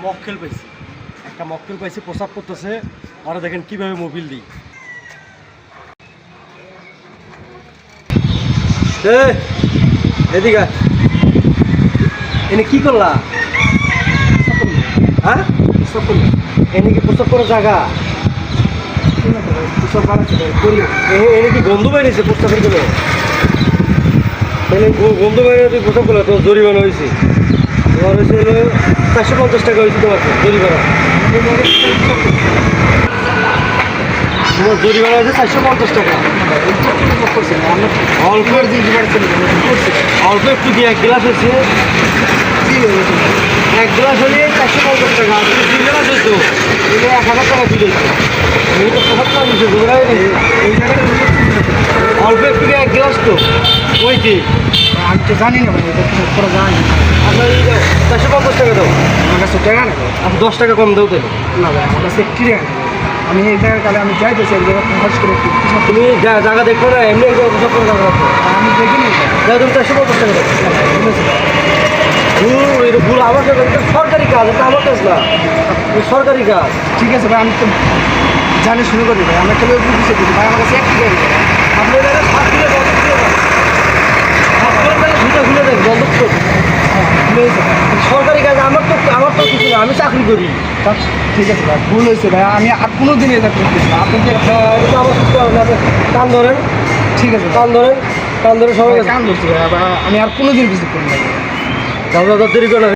মক্কেল পাইছি, একটা মক্কেল পাইছি, প্রসাব করতেছে। আর দেখেন কিভাবে মোবিল দিই। এদিকে এনে কি করলা? হ্যাঁ, এনে কি প্রসাব করার জায়গা? এনে কি গন্ধ বেরিয়েছে প্রস্তাবের গুলো? গন্ধ বেরিয়ে তুই প্রসাব করলে তোর জরিমানা হয়েছে। তোমার হয়েছে হলো 450 টাকা হয়েছে তোমার জরিমানা। তোমার জরিমানা হয়েছে 450 টাকা। অল্প অল্প একটু দিয়ে 1 গ্লাস হয়েছে, 1 গ্লাস হলে 450 টাকা। তুমি 2 গ্লাস হইতো 1000 টাকা দিলে তো প্রসাদ দিচ্ছে। অল্প একটু দিয়ে 1 গ্লাস তো ওই কি আমি তো জানি না ভাই, এটা তো করে জানি না। আপনার 450 টাকা দাও। আমার কাছে টাকা নেই। আপনি 10 টাকা কম দাও তাহলে। না ভাই, আমার কাছে একটি টাকা নেই। আমি এই জায়গায় কালে আমি যাইতেছি এক জায়গায় খরচ করে একটু। তুমি জায়গা দেখো না, এমনি এক জায়গায় প্রসাব করে জায়গা রাখো। আমি দেখিনি যাও তুমি 450 টাকা দাও। ভুল, এটা ভুল আমার কাছে। এটা সরকারি কাজ, এটা আমার কাজ না, এটা সরকারি কাজ। ঠিক আছে ভাই, আমি তো জানি শুরু করি ভাই। আমি তাহলে বুঝতে দিচ্ছি ভাই, আমার কাছে একটি টাকা নেই। আপনি এখানে হাত খুলে বন্ধ করে দেন, হাত খুলে দেন, দুটো খুলে দেন, বন্ধ করে দেন। সরকারি কাজ আমার তো কিছু না, আমি চাকরি করি। ঠিক আছে ভাই, ভুল হয়েছে ভাই। আমি আর কোনো দিন এটা করতেছি না। আপনি যে এটা আমার কিছু করেন না। আপনি কান ধরেন, ঠিক আছে কান ধরেন, কান ধরে সবাই কাম করছি ভাই। আমি আর কোনো দিন কিছু করি না। দেরি করে